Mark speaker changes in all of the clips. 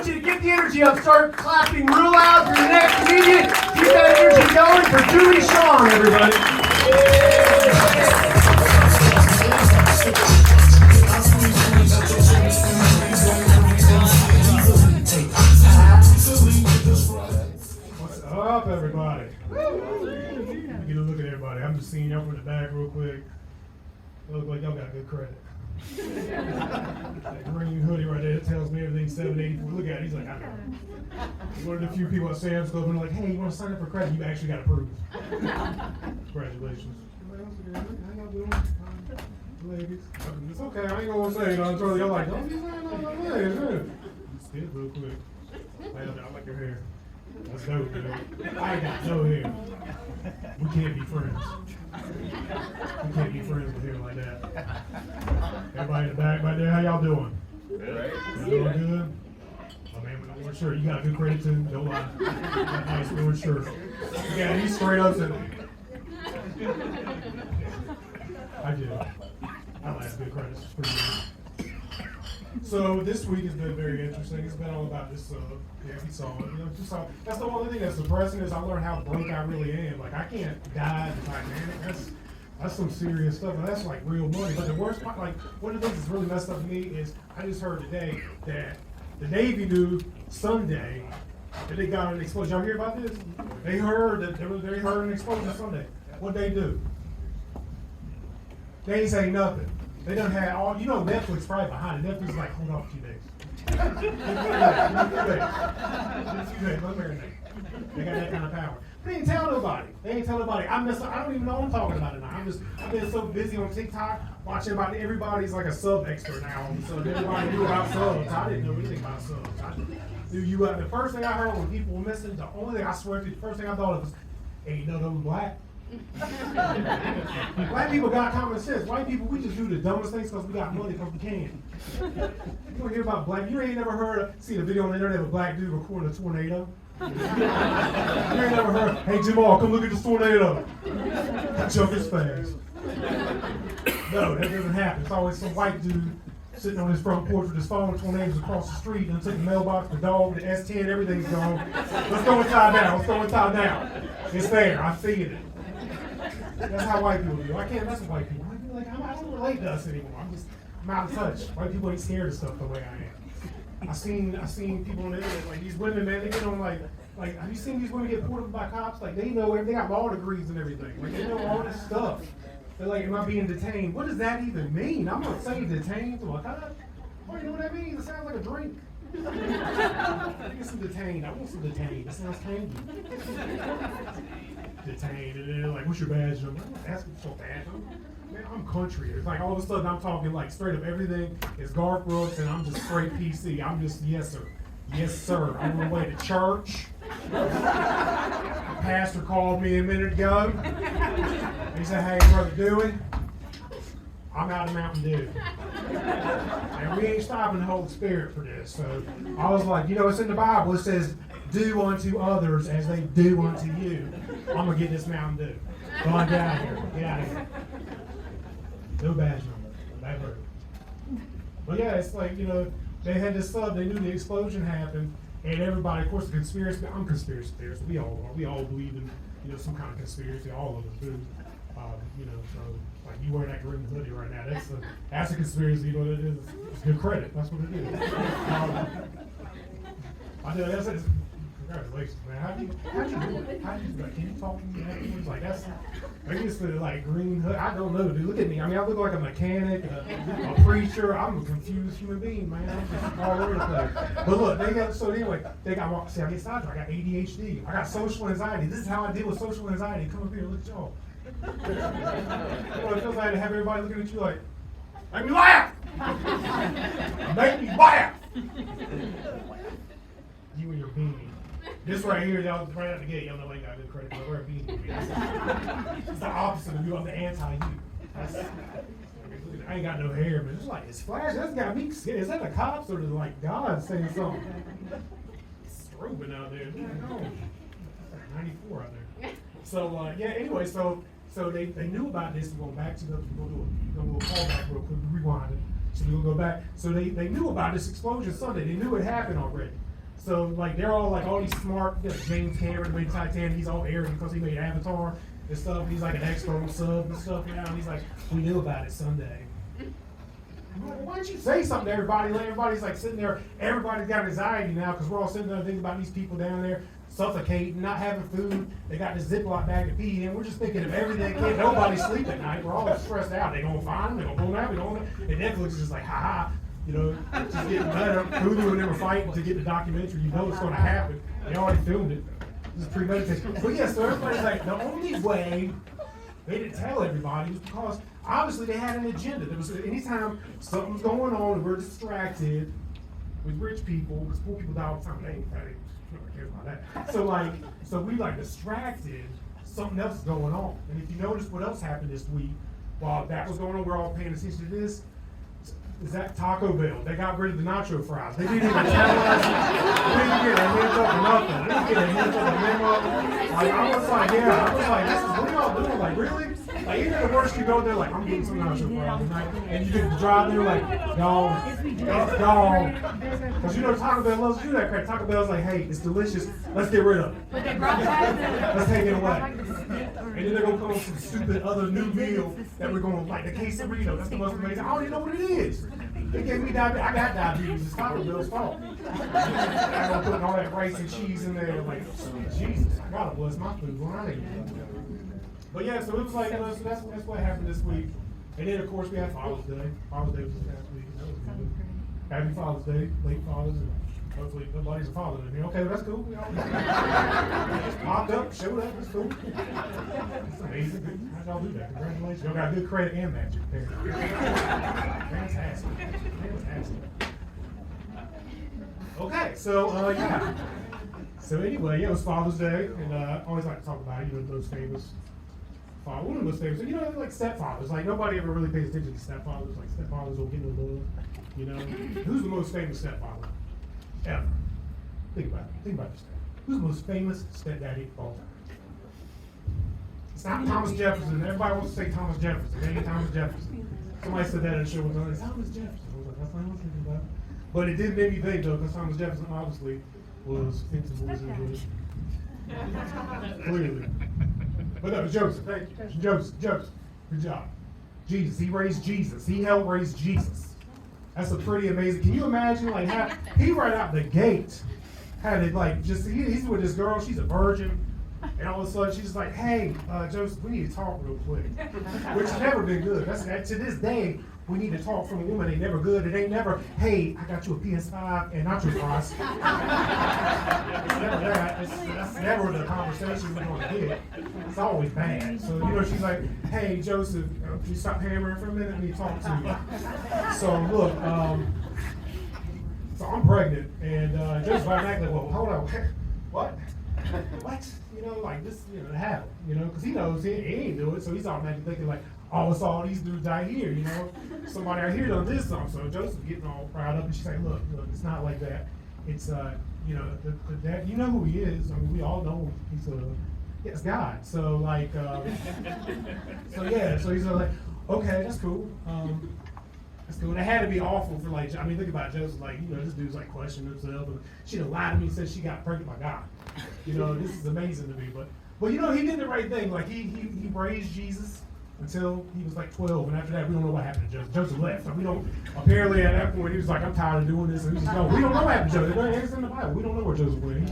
Speaker 1: want you to get the energy up. Start clapping real loud for your next comedian. Keep that energy going for Dewey Shawn, everybody.
Speaker 2: What's up, everybody? Get a look at everybody. I'm just seeing y'all from the back real quick. It looks like y'all got good credit. That green hoodie right there tells me everything's 784. Look at it. He's like, I know. He's one of the few people at Sam's Club and like, hey, you want to sign up for credit? You actually got approved. Congratulations. How y'all doing? Ladies. It's okay. I ain't gonna say it. Y'all like, don't be saying no ladies. Just it real quick. I like your hair. That's dope, dude. I ain't got no hair. We can't be friends. We can't be friends with hair like that. Everybody in the back right there, how y'all doing? Good. Y'all doing good? Oh man, with the orange shirt, you got good credit too. Don't lie. You got nice orange shirt. Yeah, he's straight up to I do. I like good credits. It's pretty good. So this week has been very interesting. It's been all about this. Yeah, we saw it. You know, just saw, that's the only thing that's depressing is I learned how broke I really am. Like I can't die in Titanic. That's some serious stuff, and that's like real money. But the worst part, like one of the things that's really messed up to me is I just heard today that the Navy knew Sunday that they got an explosion. Y'all hear about this? They heard that they heard an explosion Sunday. What'd they do? They ain't say nothing. They done had all, you know, Netflix probably behind it. Netflix is like, hold on a few days. Give me a few days. Let me marinate. They got that kind of power. They ain't tell nobody. They ain't tell nobody. I don't even know what I'm talking about it now. I've been so busy on TikTok watching about everybody's like a sub expert now. So everybody knew about subs. I didn't know anything about subs. The first thing I heard when people were missing, the only thing I swear to, the first thing I thought of was, hey, you know those black? Black people got common sense. White people, we just do the dumbest things because we got money because we can. You don't hear about black. You ain't never seen a video on the internet of a black dude recording a tornado. You ain't never heard, hey Jamal, come look at this tornado. That joke is fast. No, that doesn't happen. It's always some white dude sitting on his front porch with his phone, tornadoes across the street, and took the mailbox, the dog, the S10, everything's gone. Let's go inside now. It's there. I see it. That's how white people do. I can't mess with white people. White people like, I don't relate to us anymore. I'm out of touch. White people ain't scared of stuff the way I am. I seen people on the internet, like these women, man, they get on like have you seen these women get pulled up by cops? Like they know everything, they got law degrees and everything. Like they know all this stuff. They're like, am I being detained? What does that even mean? I'm not saying detained to a cop. Oh, you know what that means? It sounds like a drink. Get some detained. I want some detained. That sounds tangy. Detained, and they're like, what's your badge number? I'm not asking for a badge number. Man, I'm country. It's like all of a sudden I'm talking like straight up everything is Garth Brooks and I'm just straight PC. I'm just, yes sir. Yes sir. I'm on the way to church. The pastor called me a minute ago. He said, hey Brother Dewey, I'm out of Mountain Dew. And we ain't stopping the Holy Spirit for this. So I was like, you know, it's in the Bible. It says, do unto others as they do unto you. I'm going to get this Mountain Dew. Go on, get out of here. Get out of here. No badge number. That hurt. But yeah, it's like, you know, they had this sub. They knew the explosion happened. And everybody, of course, the conspiracy. I'm conspiracy theorist. We all are. We all believe in, you know, some kind of conspiracy. All of us do. You know, so like you wearing that green hoodie right now, that's a conspiracy. You know what it is? It's good credit. That's what it is. I know that's it. Congratulations, man. How do you do it? How do you do that? Can you talk to me afterwards? Like that's, I used to like green hood. I don't know, dude. Look at me. I mean, I look like a mechanic, a preacher. I'm a confused human being, man. I'm just all over the place. But look, they got see, I get sidetracked. I got ADHD. I got social anxiety. This is how I deal with social anxiety. Come up here, look at y'all. Well, it feels like to have everybody looking at you like, make me laugh! Make me laugh! You and your beanie. This right here, y'all right out the gate, y'all know I ain't got good credit for wearing a beanie. It's the opposite of you. I'm the anti-you. I ain't got no hair, but it's like, it's flash. That's got me scared. Is that the cops or is it like God saying something? It's strobing out there. It's like 94 out there. So, yeah, anyway, so they knew about this. We're going back to we're going to do a callback real quick, rewind it. So we're going to go back. So they knew about this explosion Sunday. They knew it happened already. So like they're all like all these smart, James Cameron made Titanic, he's all arrogant because he made Avatar and stuff. He's like an expert on sub and stuff now. And he's like, we knew about it Sunday. I'm like, why don't you say something to everybody? Like, everybody's like sitting there, everybody's got anxiety now because we're all sitting there thinking about these people down there suffocating, not having food. They got this Ziploc bag to pee in. We're just thinking of everything. Can't nobody sleep at night. We're all stressed out. They gonna find them. They gonna pull them out. We don't. And Netflix is just like, ha ha. Just getting better. Hulu and them are fighting to get the documentary. You know it's gonna happen. They already filmed it. This is premeditated. But yeah, so everybody's like, the only way they didn't tell everybody was because obviously they had an agenda. There was anytime something's going on and we're distracted with rich people, because poor people die all the time. They ain't nobody cares about that. So we like distracted, something else is going on. And if you notice what else happened this week, while that was going on, we're all paying attention to this. Is that Taco Bell? They got rid of the nacho fries. They didn't even tell us. They didn't get a heads up or nothing. They didn't get a heads up or memo. Like, I was like, this is, what are y'all doing? Like, really? Like, even the worst, you go there, like, I'm getting some nacho fries tonight. And you get drive there, like, gone. Because Taco Bell loves to do that crap. Taco Bell's like, hey, it's delicious. Let's get rid of it.
Speaker 3: But they brought back
Speaker 2: let's take it away. And then they're going to come up with some stupid other new meal that we're going to, like the quesarito. That's the most amazing. I don't even know what it is. They gave me diabetes. I got diabetes. It's Taco Bell's fault. I'm putting all that rice and cheese in there. Like, Jesus, I gotta bless my food. But yeah, so it was like, so that's what happened this week. And then, of course, we had Father's Day. Father's Day was this past week. That was good. Happy Father's Day, late fathers, and hopefully nobody's a father in here. Okay, well, that's cool. We all just popped up, showed up. That's cool. That's amazing. Good. How'd y'all do that? Congratulations. Y'all got good credit and magic there. Fantastic. Fantastic. Okay, so yeah. So anyway, yeah, it was Father's Day, and I always like to talk about those famous. One of those famous, like stepfathers. Like nobody ever really pays attention to stepfathers. Like stepfathers don't get no love. Who's the most famous stepfather ever? Think about it. Think about this. Who's the most famous stepdaddy of all time? It's not Thomas Jefferson. Everybody wants to say Thomas Jefferson. It ain't Thomas Jefferson. Somebody said that in the show one time. It's Thomas Jefferson. I was like, that's not what I'm thinking about. But it did make me think though, because Thomas Jefferson obviously was into boys and girls. Clearly. But no, Joseph, thank you. Joseph, good job. Jesus, he raised Jesus. He helped raise Jesus. That's a pretty amazing. Can you imagine like how he right out the gate had it like just he's with this girl, she's a virgin, and all of a sudden she's just like, hey, Joseph, we need to talk real quick. Which has never been good. That's to this day, we need to talk from a woman. Ain't never good. It ain't never, hey, I got you a PS5 and nacho fries. It's never that. That's never the conversation we're gonna get. It's always bad. So she's like, hey, Joseph, can you stop hammering for a minute? I need to talk to you. So look, so I'm pregnant, and Joseph's like, well, hold on, what? What? Like this, to have it, because he knows he ain't do it, so he's automatically thinking like, oh, it's all these dudes out here, somebody out here done this something. So Joseph's getting all proud up, and she's like, look, it's not like that. It's the dad, you know who he is. I mean, we all know it's God. So like, so he's like, okay, that's cool. That's cool. And it had to be awful for think about Joseph, this dude's like questioning himself, and she done lied to me and said she got pregnant by God. This is amazing to me. But he did the right thing. Like he raised Jesus until he was like 12, and after that we don't know what happened to Joseph. Joseph left. We don't. Apparently at that point he was like, I'm tired of doing this, and he just go. We don't know what happened to Joseph. It's in the Bible. We don't know where Joseph went.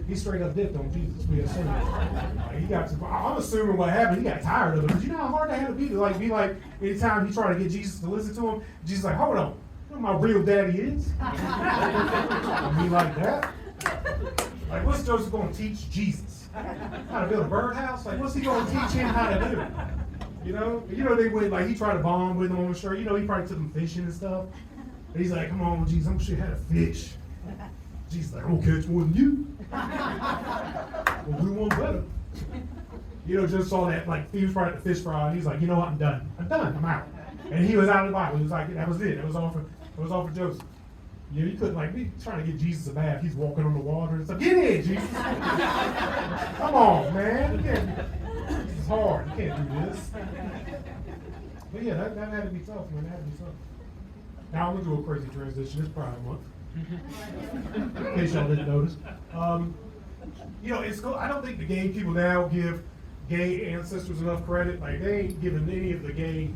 Speaker 2: He straight up dipped on Jesus. We assume. I'm assuming what happened. He got tired of it. Because you know how hard that had to be to be like anytime he tried to get Jesus to listen to him. Jesus like, hold on, you know my real daddy is. I mean like that. Like what's Joseph going to teach Jesus? How to build a birdhouse? Like what's he going to teach him how to do? They went he tried to bond with him on the shirt. He probably took him fishing and stuff. And he's like, come on, Jesus, I'm sure you had a fish. Jesus like, I'm gonna catch more than you. Well, we want better. Just saw that he was probably at the fish fry, and he's like, you know what, I'm done. I'm out. And he was out of the Bible. He was like, that was it. It was all for Joseph. You couldn't be trying to get Jesus a bath. He's walking on the water and stuff. Get in, Jesus. Come on, man. This is hard. You can't do this. But yeah, that had to be tough, man. That had to be tough. Now I'm gonna do a crazy transition. It's Pride Month. In case y'all didn't notice. It's cool. I don't think the gay people now give gay ancestors enough credit. Like, they ain't giving any of the gay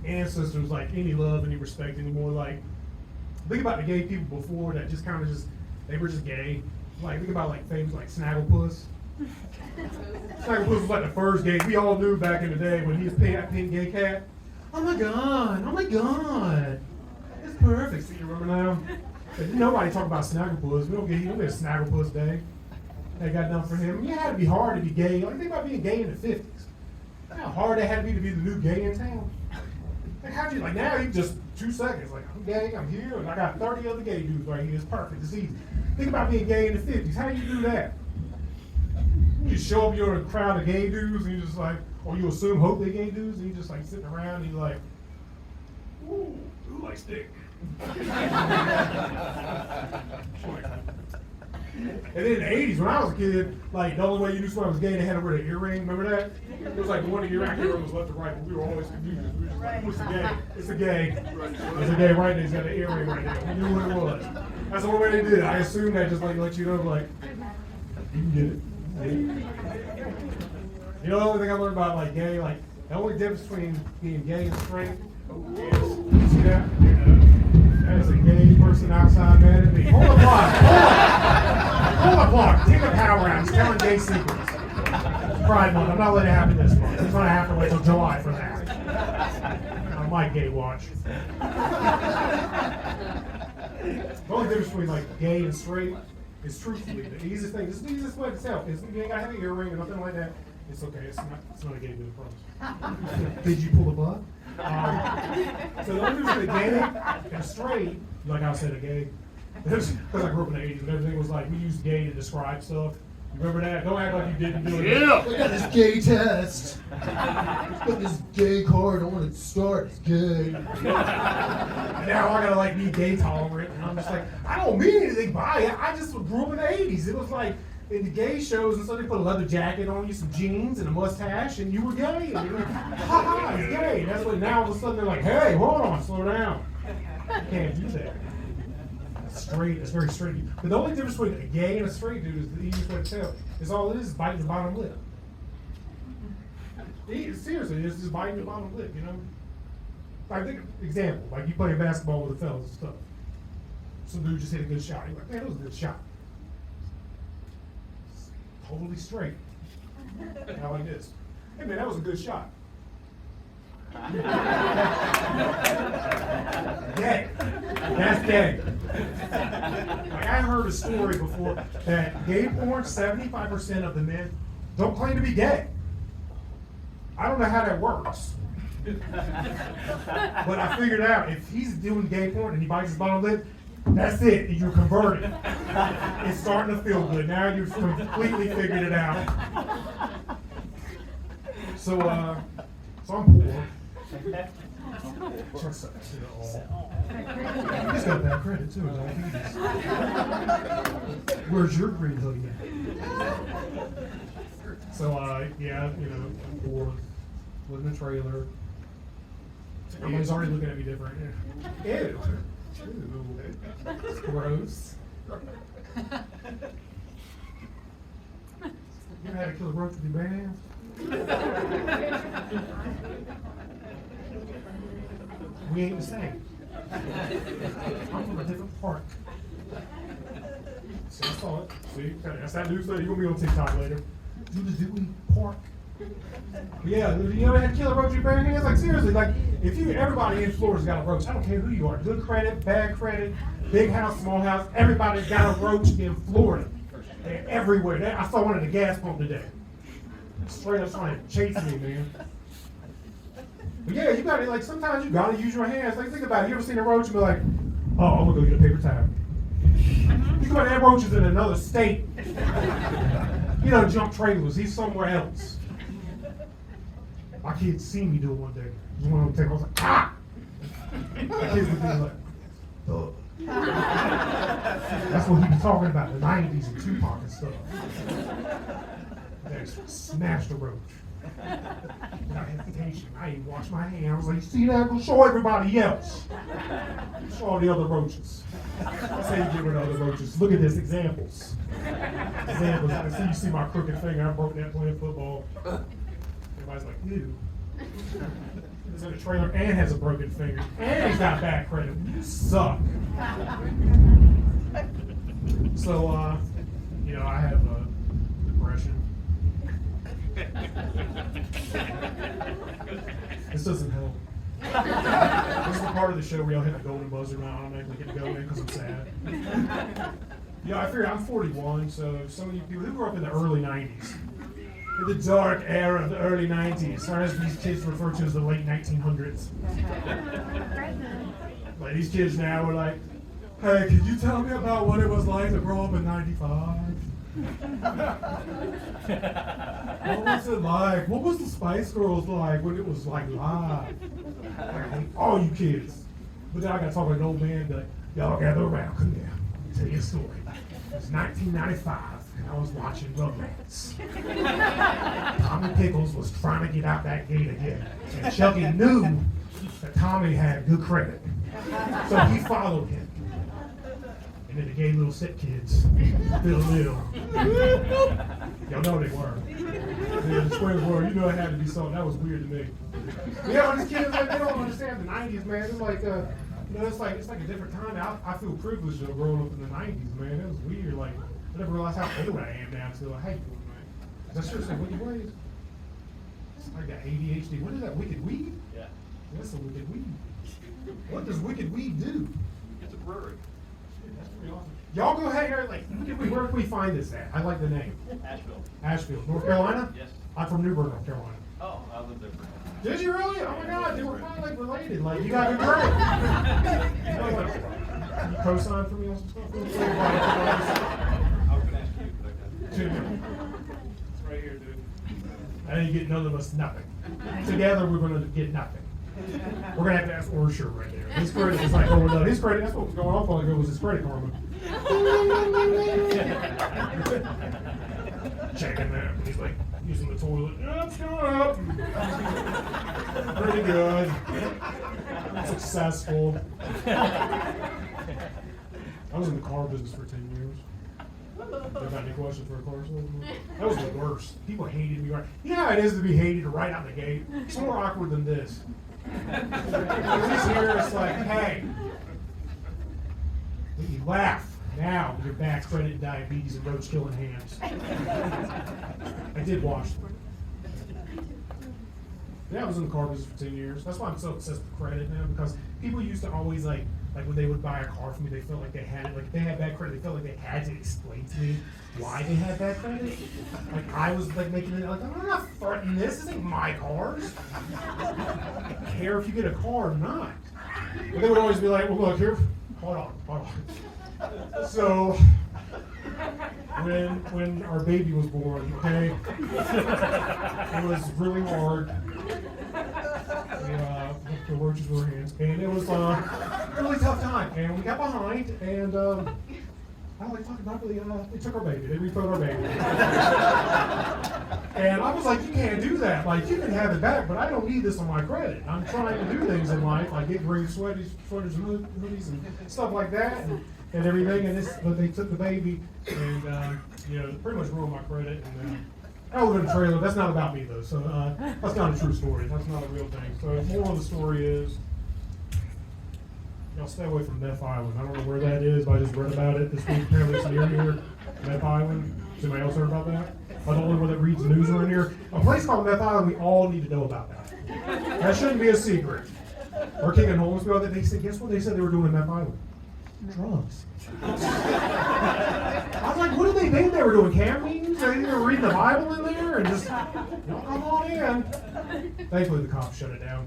Speaker 2: ancestors like any love, any respect anymore. Like, think about the gay people before that just kind of they were just gay. Like, think about like things like Snagglepuss. Snagglepuss was like the first gay. We all knew back in the day when he was pink gay cat. Oh my God. It's perfect. See, you remember now? But nobody talk about Snagglepuss. We don't get a Snagglepuss Day. They got done for him. It had to be hard to be gay. Like, think about being gay in the 50s. How hard it had to be the new gay in town. Like, how'd you, like, now you just 2 seconds. Like, I'm gay, I'm here, and I got 30 other gay dudes right here. It's perfect. It's easy. Think about being gay in the 50s. How do you do that? You just show up, you're in a crowd of gay dudes, and you just like, or you hope they're gay dudes, and you just like sitting around, and you're like, ooh, who likes dick? And then in the 80s, when I was a kid, like, the only way you knew someone was gay, they had to wear an earring. Remember that? It was like the one earring was left to right, but we were always confused. We were just like, what's a gay? It's a gay. It's a gay right there. He's got an earring right there. We knew what it was. That's the only way they did it. I assumed that just like let you know, like, you can get it. You know, the only thing I learned about like gay, like the only difference between being gay and straight is, see that? That is a gay person outside mad at me. Hold the clock. Hold the clock. Take the power out. He's telling gay secrets. Pride Month. I'm not letting it happen this month. It's going to happen wait till July for that. I might gay watch. The only difference between like gay and straight is truthfully the easiest thing. This is the easiest way to tell. You ain't gotta have an earring or nothing like that. It's okay. It's not a gay dude, I promise. Did you pull the bug? So the only difference between gay and straight, like I said, a gay, because I grew up in the 80s and everything was like we used gay to describe stuff. You remember that? Don't act like you didn't do it.
Speaker 1: Yeah.
Speaker 2: We got this gay test. We got this gay card. I want to start. It's gay. Now I gotta like be gay tolerant, and I'm just like, I don't mean anything by it. I just grew up in the 80s. It was like in the gay shows and stuff, they put a leather jacket on you, some jeans, and a mustache, and you were gay. And you're like, ha ha, it's gay. And that's what now all of a sudden they're like, hey, hold on, slow down. You can't do that. Straight, it's very straight. But the only difference between a gay and a straight dude is the easiest way to tell. Is all it is biting the bottom lip. Seriously, it's just biting the bottom lip, you know? Like, think example, like you play basketball with the fellas and stuff. Some dude just hit a good shot. You're like, man, that was a good shot. It's totally straight. Now like this. Hey man, that was a good shot. Gay. That's gay. Like I heard a story before that gay porn, 75% of the men don't claim to be gay. I don't know how that works. But I figured out if he's doing gay porn and he bites his bottom lip, that's it. You're converted. It's starting to feel good. Now you've completely figured it out. So I'm poor. Just got bad credit too. Where's your green hoodie at? So yeah, you know, I'm poor. Live in a trailer. Everybody's already looking at me different. Ew. It's gross. You ever had to kill a roach with your bare hands? We ain't the same. I'm from a different part. See, I saw it. See, that's that news later. You're gonna be on TikTok later. Do the Dewey Park. Yeah, you ever had to kill a roach with your bare hands? Like seriously, like if everybody in Florida's got a roach. I don't care who you are. Good credit, bad credit, big house, small house. Everybody's got a roach in Florida. They're everywhere. I saw one at the gas pump today. Straight up trying to chase me, man. But yeah, you gotta like sometimes you gotta use your hands. Like think about it. You ever seen a roach and be like, oh, I'm gonna go get a paper towel. You go to that roach is in another state. You know, jump trailers. He's somewhere else. My kids seen me do it one day. Just one of them take. I was like, ah! My kids would be like, ugh. That's what he was talking about, the 90s and Tupac and stuff. They smashed a roach. Without hesitation, I ain't wash my hands. Like, see that? Go show everybody else. Show all the other roaches. That's how you get rid of other roaches. Look at this, examples. Examples. You see my crooked finger. I broke that playing football. Everybody's like, ew. He's in a trailer and has a broken finger. And he's got bad credit. You suck. So, I have depression. This doesn't help. This is the part of the show where y'all hit the golden buzzer and I automatically get to go in because I'm sad. I figure I'm 41, so some of you people who grew up in the early 90s, in the dark era of the early 90s, or as these kids refer to as the late 1900s. Like these kids now are like, hey, could you tell me about what it was like to grow up in 95? What was it like? What was the Spice Girls like when it was like live? I hate all you kids. But then I gotta talk like an old man that y'all gather around, come here. Let me tell you a story. It was 1995 and I was watching Rugrats. Tommy Pickles was trying to get out that gate again. And Chucky knew that Tommy had good credit. So he followed him. And then the gay little sick kids, little. Y'all know they were. The twins were. You know it had to be something. That was weird to me. Yeah, these kids, like, they don't understand the 90s, man. It's like, it's like a different time. I feel privileged of growing up in the 90s, man. It was weird. Like, I never realized how old I am now until I hate it, man. That's seriously wicked ways. I got ADHD. What is that? Wicked weed?
Speaker 3: Yeah.
Speaker 2: That's a wicked weed. What does wicked weed do?
Speaker 3: It's a brewery.
Speaker 2: That's pretty awesome. Y'all go ahead here, like, where can we find this at? I like the name. Asheville, North Carolina?
Speaker 3: Yes.
Speaker 2: I'm from New Bern, North Carolina.
Speaker 3: Oh, I lived there for
Speaker 2: Did you really? Oh my God, they were kind of like related. Like, you got good grade. You co-sign for me on some stuff?
Speaker 3: I was going to ask you, but I got
Speaker 2: It's right here, dude. I didn't get none of us nothing. Together, we're going to get nothing. We're going to have to ask Orsher right there. His credit is like going up. His credit, that's what was going off on ago was his credit karma. Checking that. He's like using the toilet. Yeah, it's going up. Pretty good. Successful. I was in the car business for 10 years. You got any questions for a car salesman? That was the worst. People hated me. You know how it is to be hated right out the gate? It's more awkward than this. At least here it's like, hey, you laugh now with your bad credit, diabetes, and roach killing hands. I did wash them. Yeah, I was in the car business for 10 years. That's why I'm so obsessed with credit now, because people used to always like when they would buy a car from me, they felt like they had it. Like if they had bad credit, they felt like they had to explain to me why they had bad credit. Like I was like making it like, I'm not fronting this. This ain't my cars. I don't care if you get a car or not. But they would always be like, well, look here, hold on. So when our baby was born, okay, it was really hard. The roaches were hands, and it was a really tough time. And we got behind, and I like talking about they took our baby, they refilled our baby. And I was like, you can't do that. Like, you can have it back, but I don't need this on my credit. I'm trying to do things in life, like get green sweaters and hoodies and stuff like that, and everything. But they took the baby, and pretty much ruined my credit. And I live in a trailer. That's not about me though. So that's not a true story. That's not a real thing. So the moral of the story is, y'all stay away from Meth Island. I don't know where that is, but I just read about it this week. Apparently it's near here, Meth Island. Has anybody else heard about that? I'm the only one that reads the news around here. A place called Meth Island, we all need to know about that. That shouldn't be a secret. Our king and homeless people, they said, guess what they said they were doing in Meth Island? Drugs. I was like, what did they think they were doing? Camp meetings? They were reading the Bible in there and just, y'all come on in. Thankfully, the cops shut it down.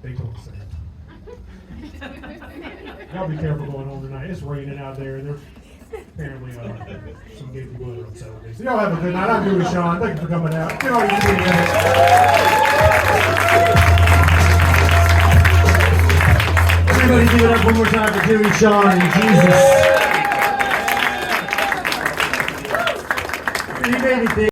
Speaker 2: They told us that. Y'all be careful going home tonight. It's raining out there, and there's apparently some gay people that are upset with me. So y'all have a good night. I'm Dewey Shawn. Thank you for coming out. Get all you can do, Everybody give it up one more time for Dewey Shawn and Jesus.